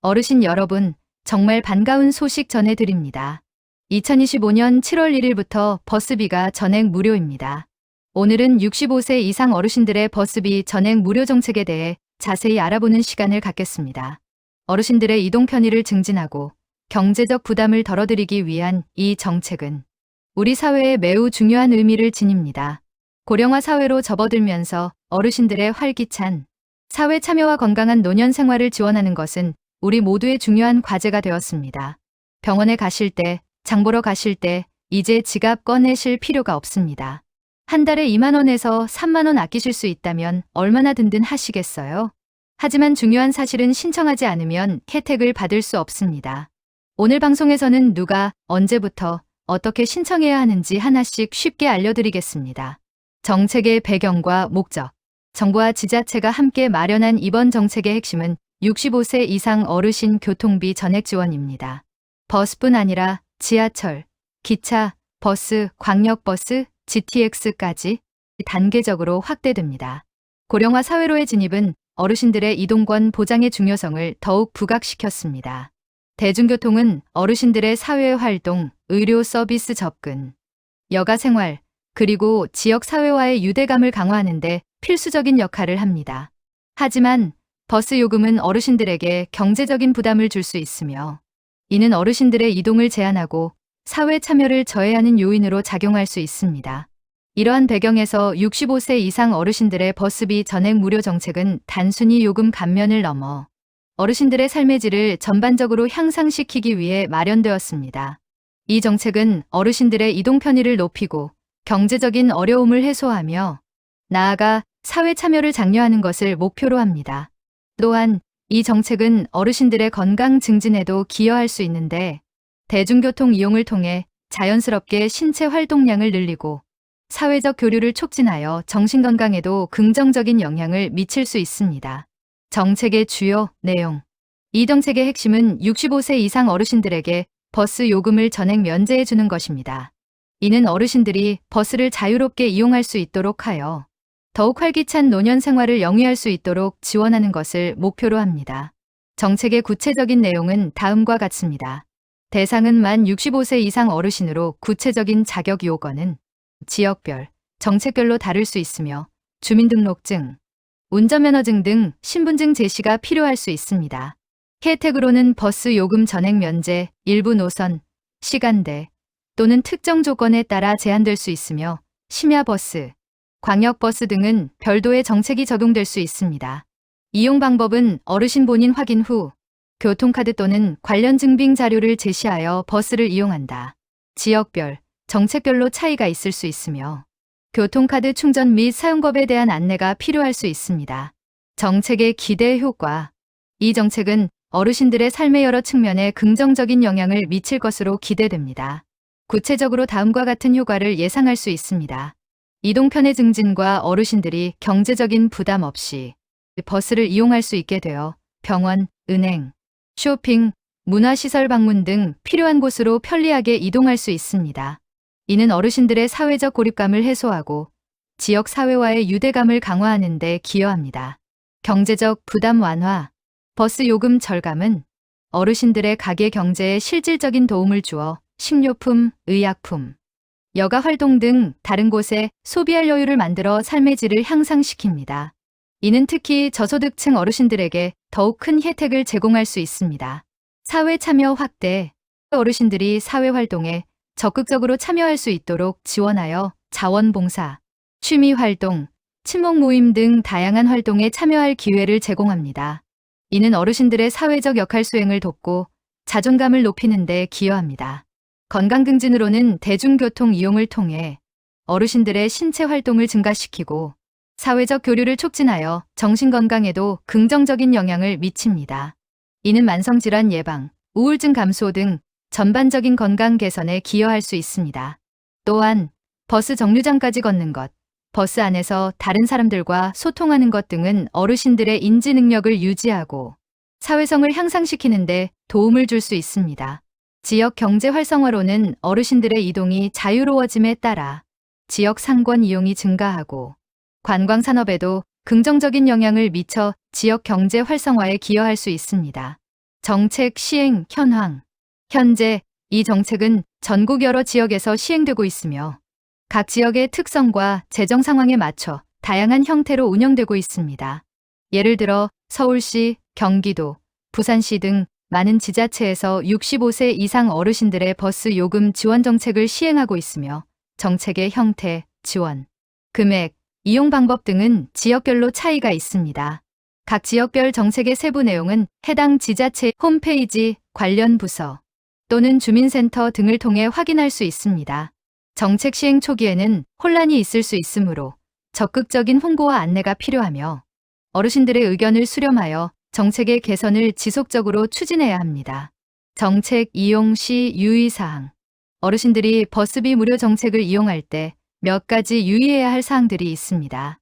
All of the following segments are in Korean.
어르신 여러분, 정말 반가운 소식 전해드립니다. 2025년 7월 1일부터 버스비가 전액 무료입니다. 오늘은 65세 이상 어르신들의 버스비 전액 무료 정책에 대해 자세히 알아보는 시간을 갖겠습니다. 어르신들의 이동 편의를 증진하고 경제적 부담을 덜어드리기 위한 이 정책은 우리 사회에 매우 중요한 의미를 지닙니다. 고령화 사회로 접어들면서 어르신들의 활기찬 사회 참여와 건강한 노년 생활을 지원하는 것은 우리 모두의 중요한 과제가 되었습니다. 병원에 가실 때, 장 보러 가실 때 이제 지갑 꺼내실 필요가 없습니다. 한 달에 2만 원에서 3만 원 아끼실 수 있다면 얼마나 든든하시겠어요? 하지만 중요한 사실은 신청하지 않으면 혜택을 받을 수 없습니다. 오늘 방송에서는 누가, 언제부터, 어떻게 신청해야 하는지 하나씩 쉽게 알려드리겠습니다. 정책의 배경과 목적. 정부와 지자체가 함께 마련한 이번 정책의 핵심은 65세 이상 어르신 교통비 전액 지원입니다. 버스뿐 아니라 지하철, 기차, 버스, 광역버스, GTX까지 단계적으로 확대됩니다. 고령화 사회로의 진입은 어르신들의 이동권 보장의 중요성을 더욱 부각시켰습니다. 대중교통은 어르신들의 사회활동, 의료 서비스 접근, 여가 생활, 그리고 지역 사회와의 유대감을 강화하는 데 필수적인 역할을 합니다. 하지만 버스 요금은 어르신들에게 경제적인 부담을 줄 수 있으며 이는 어르신들의 이동을 제한하고 사회 참여를 저해하는 요인으로 작용할 수 있습니다. 이러한 배경에서 65세 이상 어르신들의 버스비 전액 무료 정책은 단순히 요금 감면을 넘어 어르신들의 삶의 질을 전반적으로 향상시키기 위해 마련되었습니다. 이 정책은 어르신들의 이동 편의를 높이고 경제적인 어려움을 해소하며 나아가 사회 참여를 장려하는 것을 목표로 합니다. 또한 이 정책은 어르신들의 건강 증진에도 기여할 수 있는데 대중교통 이용을 통해 자연스럽게 신체 활동량을 늘리고 사회적 교류를 촉진하여 정신건강에도 긍정적인 영향을 미칠 수 있습니다. 정책의 주요 내용. 이 정책의 핵심은 65세 이상 어르신들에게 버스 요금을 전액 면제해 주는 것입니다. 이는 어르신들이 버스를 자유롭게 이용할 수 있도록 하여 더욱 활기찬 노년 생활을 영위할 수 있도록 지원하는 것을 목표로 합니다. 정책의 구체적인 내용은 다음과 같습니다. 대상은 만 65세 이상 어르신으로 구체적인 자격 요건은 지역별, 정책별로 다를 수 있으며 주민등록증, 운전면허증 등 신분증 제시가 필요할 수 있습니다. 혜택으로는 버스 요금 전액 면제, 일부 노선, 시간대 또는 특정 조건에 따라 제한될 수 있으며 심야버스, 광역버스 등은 별도의 정책이 적용될 수 있습니다. 이용 방법은 어르신 본인 확인 후 교통카드 또는 관련 증빙 자료를 제시하여 버스를 이용한다. 지역별, 정책별로 차이가 있을 수 있으며 교통카드 충전 및 사용법에 대한 안내가 필요할 수 있습니다. 정책의 기대 효과. 이 정책은 어르신들의 삶의 여러 측면에 긍정적인 영향을 미칠 것으로 기대됩니다. 구체적으로 다음과 같은 효과를 예상할 수 있습니다. 이동 편의 증진과 어르신들이 경제적인 부담 없이 버스를 이용할 수 있게 되어 병원, 은행, 쇼핑, 문화시설 방문 등 필요한 곳으로 편리하게 이동할 수 있습니다. 이는 어르신들의 사회적 고립감을 해소하고 지역 사회와의 유대감을 강화하는 데 기여합니다. 경제적 부담 완화. 버스 요금 절감은 어르신들의 가계 경제에 실질적인 도움을 주어 식료품, 의약품, 여가 활동 등 다른 곳에 소비할 여유를 만들어 삶의 질을 향상시킵니다. 이는 특히 저소득층 어르신들에게 더욱 큰 혜택을 제공할 수 있습니다. 사회 참여 확대. 어르신들이 사회 활동에 적극적으로 참여할 수 있도록 지원하여 자원봉사, 취미 활동, 친목 모임 등 다양한 활동에 참여할 기회를 제공합니다. 이는 어르신들의 사회적 역할 수행을 돕고 자존감을 높이는 데 기여합니다. 건강 증진으로는 대중교통 이용을 통해 어르신들의 신체 활동을 증가시키고 사회적 교류를 촉진하여 정신건강에도 긍정적인 영향을 미칩니다. 이는 만성질환 예방, 우울증 감소 등 전반적인 건강 개선에 기여할 수 있습니다. 또한 버스 정류장까지 걷는 것, 버스 안에서 다른 사람들과 소통하는 것 등은 어르신들의 인지 능력을 유지하고 사회성을 향상시키는 데 도움을 줄 수 있습니다. 지역 경제 활성화로는 어르신들의 이동이 자유로워짐에 따라 지역 상권 이용이 증가하고 관광 산업에도 긍정적인 영향을 미쳐 지역 경제 활성화에 기여할 수 있습니다. 정책 시행 현황. 현재 이 정책은 전국 여러 지역에서 시행되고 있으며 각 지역의 특성과 재정 상황에 맞춰 다양한 형태로 운영되고 있습니다. 예를 들어 서울시, 경기도, 부산시 등 많은 지자체에서 65세 이상 어르신들의 버스 요금 지원 정책을 시행하고 있으며 정책의 형태, 지원, 금액, 이용 방법 등은 지역별로 차이가 있습니다. 각 지역별 정책의 세부 내용은 해당 지자체 홈페이지, 관련 부서 또는 주민센터 등을 통해 확인할 수 있습니다. 정책 시행 초기에는 혼란이 있을 수 있으므로 적극적인 홍보와 안내가 필요하며 어르신들의 의견을 수렴하여 정책의 개선을 지속적으로 추진해야 합니다. 정책 이용 시 유의사항. 어르신들이 버스비 무료 정책을 이용할 때 몇 가지 유의해야 할 사항들이 있습니다.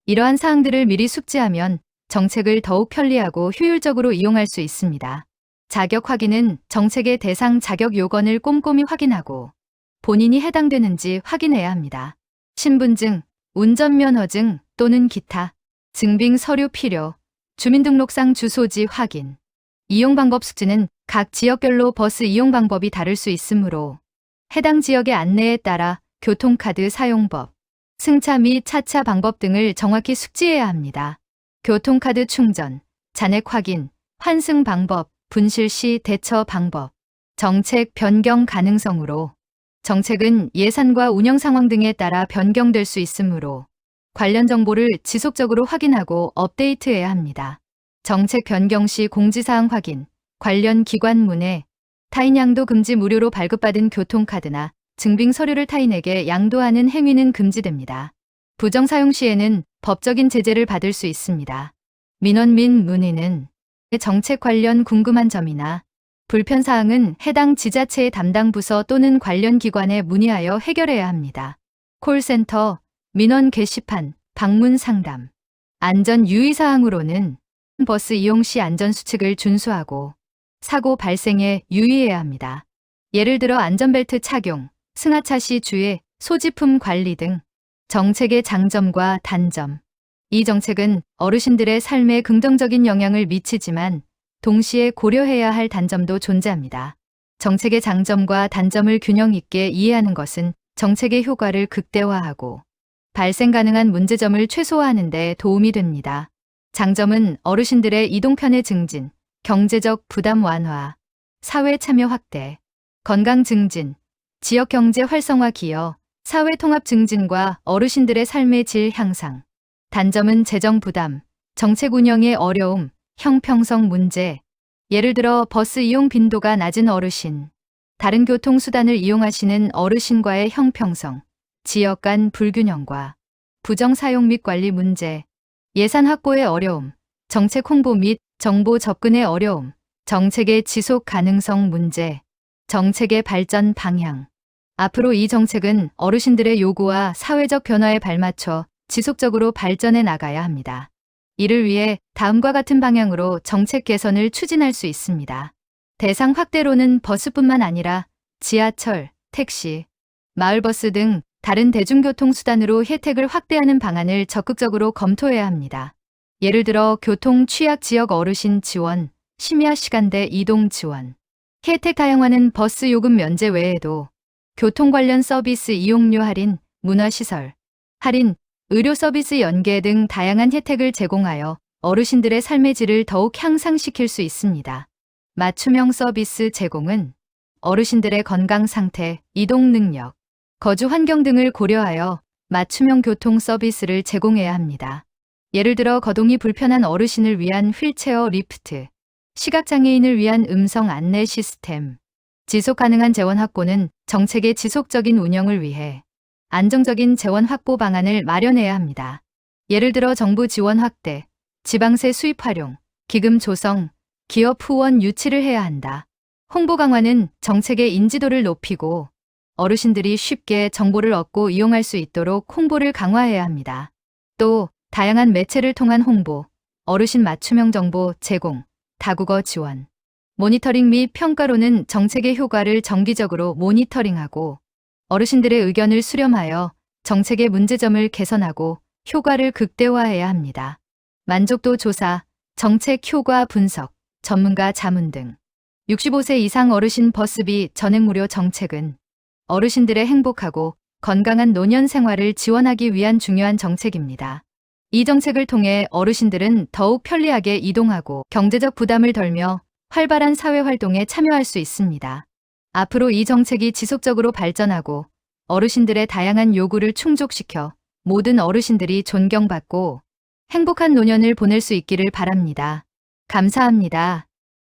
이러한 사항들을 미리 숙지하면 정책을 더욱 편리하고 효율적으로 이용할 수 있습니다. 자격 확인은 정책의 대상 자격 요건을 꼼꼼히 확인하고 본인이 해당되는지 확인해야 합니다. 신분증, 운전면허증 또는 기타, 증빙 서류 필요, 주민등록상 주소지 확인. 이용 방법 숙지는 각 지역별로 버스 이용 방법이 다를 수 있으므로 해당 지역의 안내에 따라 교통카드 사용법, 승차 및 차차 방법 등을 정확히 숙지해야 합니다. 교통카드 충전, 잔액 확인, 환승 방법, 분실 시 대처 방법, 정책 변경 가능성으로 정책은 예산과 운영 상황 등에 따라 변경될 수 있으므로 관련 정보를 지속적으로 확인하고 업데이트해야 합니다. 정책 변경 시 공지사항 확인, 관련 기관 문의, 타인 양도 금지 무료로 발급받은 교통카드나 증빙 서류를 타인에게 양도하는 행위는 금지됩니다. 부정 사용 시에는 법적인 제재를 받을 수 있습니다. 민원 및 문의는 정책 관련 궁금한 점이나 불편사항은 해당 지자체의 담당 부서 또는 관련 기관에 문의하여 해결해야 합니다. 콜센터, 민원 게시판, 방문 상담. 안전 유의사항으로는 버스 이용 시 안전수칙을 준수하고 사고 발생에 유의해야 합니다. 예를 들어 안전벨트 착용, 승하차 시 주의, 소지품 관리 등 정책의 장점과 단점. 이 정책은 어르신들의 삶에 긍정적인 영향을 미치지만 동시에 고려해야 할 단점도 존재합니다. 정책의 장점과 단점을 균형 있게 이해하는 것은 정책의 효과를 극대화하고 발생 가능한 문제점을 최소화하는 데 도움이 됩니다. 장점은 어르신들의 이동 편의 증진, 경제적 부담 완화, 사회 참여 확대, 건강 증진, 지역 경제 활성화 기여, 사회 통합 증진과 어르신들의 삶의 질 향상. 단점은 재정 부담, 정책 운영의 어려움, 형평성 문제. 예를 들어 버스 이용 빈도가 낮은 어르신, 다른 교통수단을 이용하시는 어르신과의 형평성, 지역 간 불균형과 부정 사용 및 관리 문제, 예산 확보의 어려움, 정책 홍보 및 정보 접근의 어려움, 정책의 지속 가능성 문제, 정책의 발전 방향. 앞으로 이 정책은 어르신들의 요구와 사회적 변화에 발맞춰 지속적으로 발전해 나가야 합니다. 이를 위해 다음과 같은 방향으로 정책 개선을 추진할 수 있습니다. 대상 확대로는 버스뿐만 아니라 지하철, 택시, 마을버스 등 다른 대중교통수단으로 혜택을 확대하는 방안을 적극적으로 검토해야 합니다. 예를 들어 교통 취약 지역 어르신 지원, 심야 시간대 이동 지원, 혜택 다양화는 버스 요금 면제 외에도 교통 관련 서비스 이용료 할인, 문화시설, 할인, 의료 서비스 연계 등 다양한 혜택을 제공하여 어르신들의 삶의 질을 더욱 향상시킬 수 있습니다. 맞춤형 서비스 제공은 어르신들의 건강 상태, 이동 능력, 거주 환경 등을 고려하여 맞춤형 교통 서비스를 제공해야 합니다. 예를 들어 거동이 불편한 어르신을 위한 휠체어 리프트, 시각장애인을 위한 음성 안내 시스템, 지속 가능한 재원 확보는 정책의 지속적인 운영을 위해 안정적인 재원 확보 방안을 마련해야 합니다. 예를 들어 정부 지원 확대, 지방세 수입 활용, 기금 조성, 기업 후원 유치를 해야 한다. 홍보 강화는 정책의 인지도를 높이고 어르신들이 쉽게 정보를 얻고 이용할 수 있도록 홍보를 강화해야 합니다. 또 다양한 매체를 통한 홍보, 어르신 맞춤형 정보 제공, 다국어 지원, 모니터링 및 평가로는 정책의 효과를 정기적으로 모니터링하고 어르신들의 의견을 수렴하여 정책의 문제점을 개선하고 효과를 극대화해야 합니다. 만족도 조사, 정책 효과 분석, 전문가 자문 등 65세 이상 어르신 버스비 전액 무료 정책은 어르신들의 행복하고 건강한 노년 생활을 지원하기 위한 중요한 정책입니다. 이 정책을 통해 어르신들은 더욱 편리하게 이동하고 경제적 부담을 덜며 활발한 사회활동에 참여할 수 있습니다. 앞으로 이 정책이 지속적으로 발전하고 어르신들의 다양한 요구를 충족시켜 모든 어르신들이 존경받고 행복한 노년을 보낼 수 있기를 바랍니다. 감사합니다.